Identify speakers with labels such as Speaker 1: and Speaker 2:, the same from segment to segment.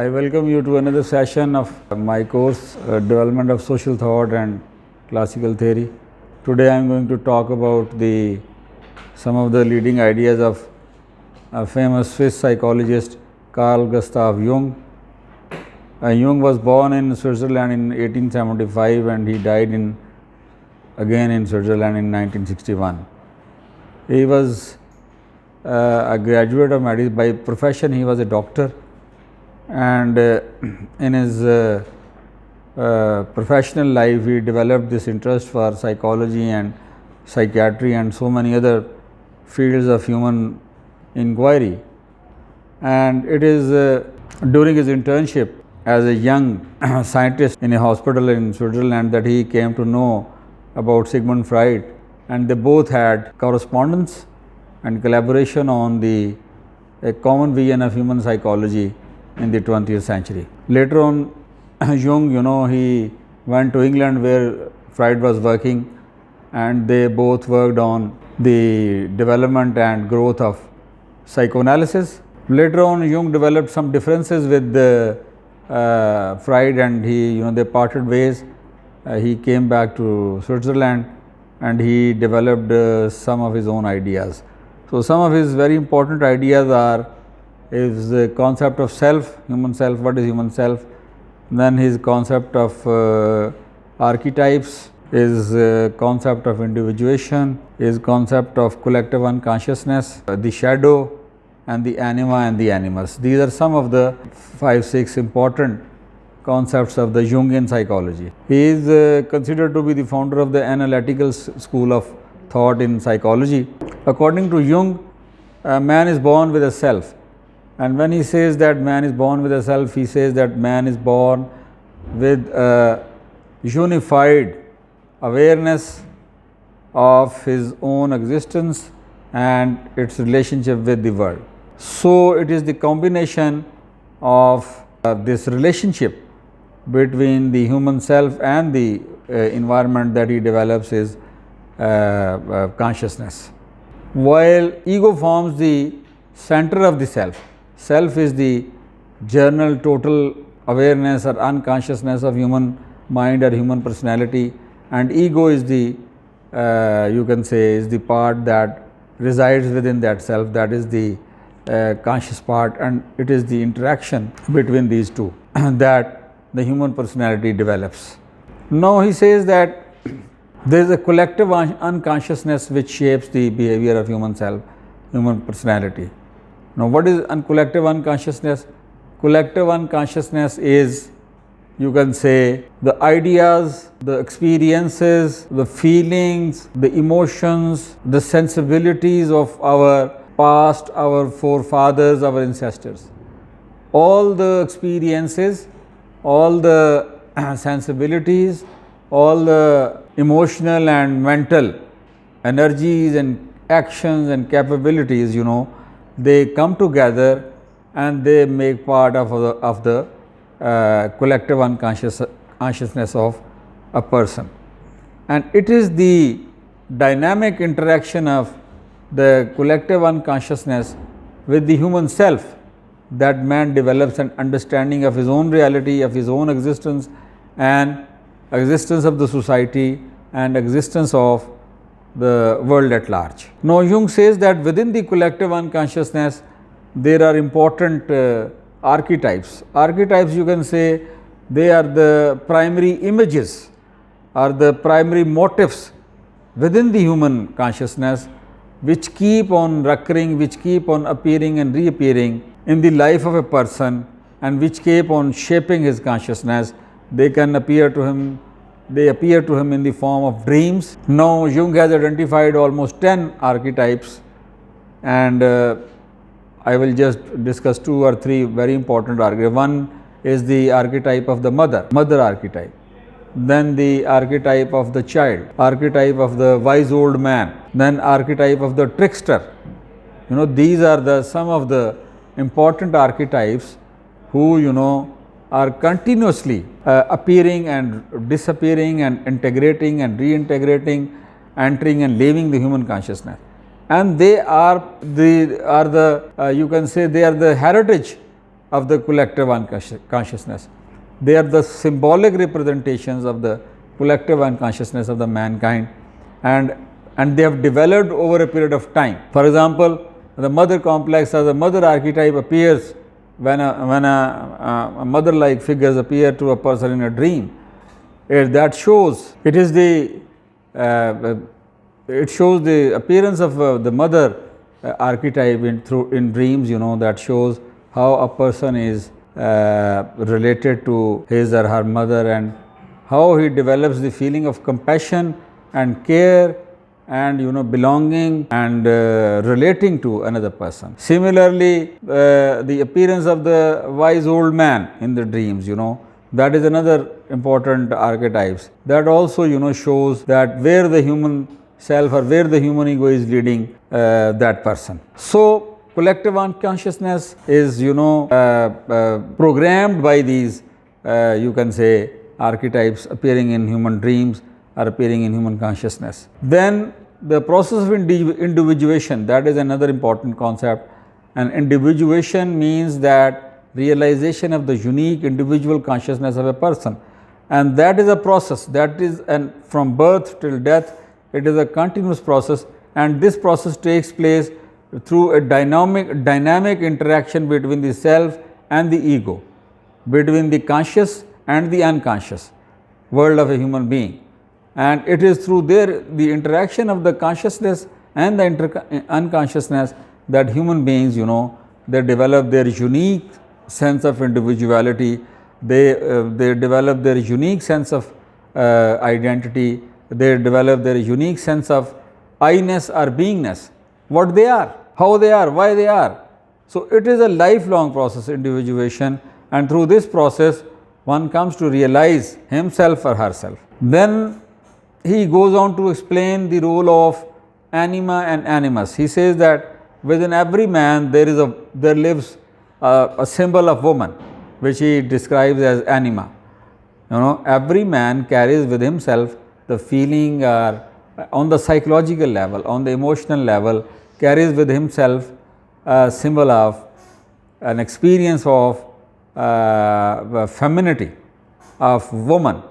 Speaker 1: I welcome you to another session of my course, Development of Social Thought and Classical Theory. Today I am going to talk about some of the leading ideas of a famous Swiss psychologist Carl Gustav Jung. Jung was born in Switzerland in 1875 and he died again in Switzerland in 1961. He was a graduate of medicine. By profession he was a doctor, and in his professional life he developed this interest for psychology and psychiatry and so many other fields of human inquiry. And it is during his internship as a young scientist in a hospital in Switzerland that he came to know about Sigmund Freud, and they both had correspondence and collaboration on a common vision of human psychology in the 20th century. Later on, Jung, he went to England where Freud was working, and they both worked on the development and growth of psychoanalysis. Later on, Jung developed some differences with Freud, and they parted ways. He came back to Switzerland and he developed some of his own ideas. So, some of his very important ideas is the concept of self, human self, what is human self, then his concept of archetypes, his concept of individuation, his concept of collective unconsciousness, the shadow, and the anima and the animus. These are some of the 5-6 important concepts of the Jungian psychology. He is considered to be the founder of the analytical school of thought in psychology. According to Jung, man is born with a self, and when he says that man is born with a self, he says that man is born with a unified awareness of his own existence and its relationship with the world. So, it is the combination of this relationship between the human self and the environment that he develops is consciousness. While ego forms the center of the self, self is the general total awareness or unconsciousness of human mind or human personality, and ego is the you can say is the part that resides within that self, that is the conscious part, and it is the interaction between these two that the human personality develops. Now he says that there is a collective unconsciousness which shapes the behavior of human self, human personality. Now, what is collective unconsciousness? Collective unconsciousness is, you can say, the ideas, the experiences, the feelings, the emotions, the sensibilities of our past, our forefathers, our ancestors. All the experiences, all the sensibilities, all the emotional and mental energies and actions and capabilities, they come together and they make part of the collective consciousness of a person. And it is the dynamic interaction of the collective unconsciousness with the human self that man develops an understanding of his own reality, of his own existence, and existence of the society and existence of the world at large. Now, Jung says that within the collective unconsciousness there are important archetypes. Archetypes, you can say, they are the primary images or the primary motifs within the human consciousness which keep on recurring, which keep on appearing and reappearing in the life of a person, and which keep on shaping his consciousness. They appear to him in the form of dreams. Now, Jung has identified almost 10 archetypes, and I will just discuss 2 or 3 very important archetypes. One is the archetype of the mother archetype. Then the archetype of the child, archetype of the wise old man, then archetype of the trickster. These are some of the important archetypes who are continuously appearing and disappearing and integrating and reintegrating, entering and leaving the human consciousness. And they are the you can say they are the heritage of the collective unconsciousness. They are the symbolic representations of the collective unconsciousness of the mankind, and they have developed over a period of time. For example, the mother complex or the mother archetype appears when a mother-like figures appear to a person in a dream. That shows it is it shows the appearance of the mother archetype in dreams. That shows how a person is related to his or her mother, and how he develops the feeling of compassion and care and belonging and relating to another person. Similarly, the appearance of the wise old man in the dreams, that is another important archetypes. That also shows that where the human self or where the human ego is leading that person. So collective unconsciousness is programmed by these you can say archetypes appearing in human dreams or appearing in human consciousness. Then the process of individuation, that is another important concept. And individuation means that realization of the unique individual consciousness of a person, and that is a process, that is, and from birth till death it is a continuous process, and this process takes place through a dynamic interaction between the self and the ego, between the conscious and the unconscious world of a human being. And it is through the interaction of the consciousness and the unconsciousness that human beings, they develop their unique sense of individuality, they develop their unique sense of identity, they develop their unique sense of I-ness or beingness, what they are, how they are, why they are. So it is a lifelong process, individuation, and through this process one comes to realize himself or herself. Then he goes on to explain the role of anima and animus. He says that within every man there lives a symbol of woman, which he describes as anima. Every man carries with himself the feeling, or on the psychological level, on the emotional level, carries with himself a symbol of an experience of femininity, of woman,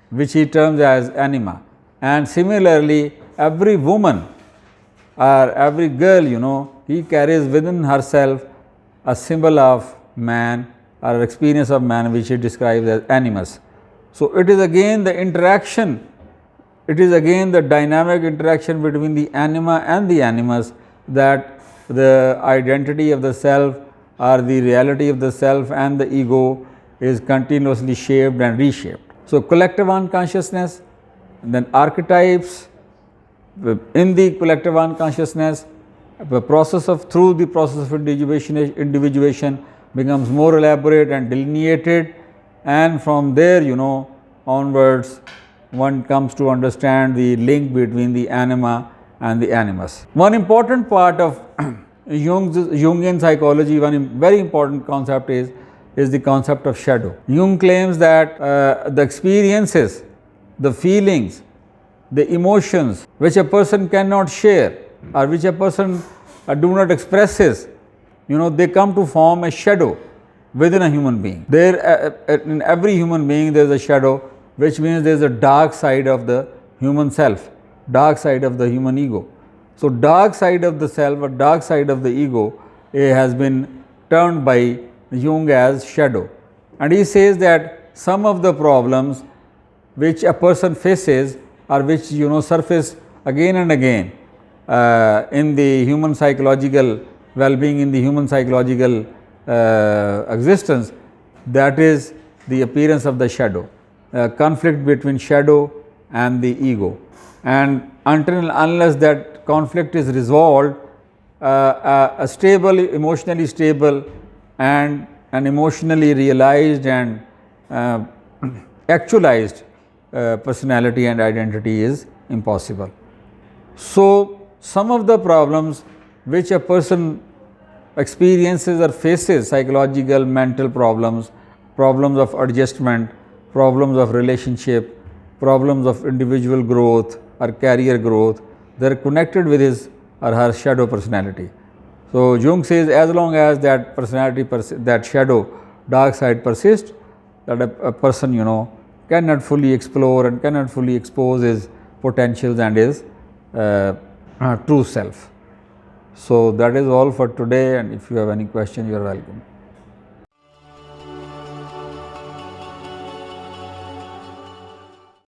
Speaker 1: which he terms as anima. And similarly, every woman or every girl, he carries within herself a symbol of man or experience of man, which he describes as animus. So it is again the interaction, it is again the dynamic interaction between the anima and the animus, that the identity of the self or the reality of the self and the ego is continuously shaped and reshaped. So collective unconsciousness, then archetypes in the collective unconsciousness, through the process of individuation becomes more elaborate and delineated, and from there onwards one comes to understand the link between the anima and the animus. One important part of Jungian psychology, one very important concept is the concept of shadow. Jung claims that the experiences, the feelings, the emotions which a person cannot share or which a person do not expresses, they come to form a shadow within a human being. In every human being there is a shadow, which means there is a dark side of the human self, dark side of the human ego. So dark side of the self or dark side of the ego has been termed by Jung as shadow. And he says that some of the problems which a person faces, or which surface again and again in the human psychological well-being, in the human psychological existence, that is the appearance of the shadow, conflict between shadow and the ego. And until unless that conflict is resolved, a stable, emotionally stable and an emotionally realized and actualized personality and identity is impossible. So some of the problems which a person experiences or faces, psychological, mental problems, problems of adjustment, problems of relationship, problems of individual growth or career growth, they are connected with his or her shadow personality. So, Jung says as long as that personality, that shadow, dark side persists, that a person cannot fully explore and cannot fully expose his potentials and his true self. So, that is all for today, and if you have any question, you are welcome.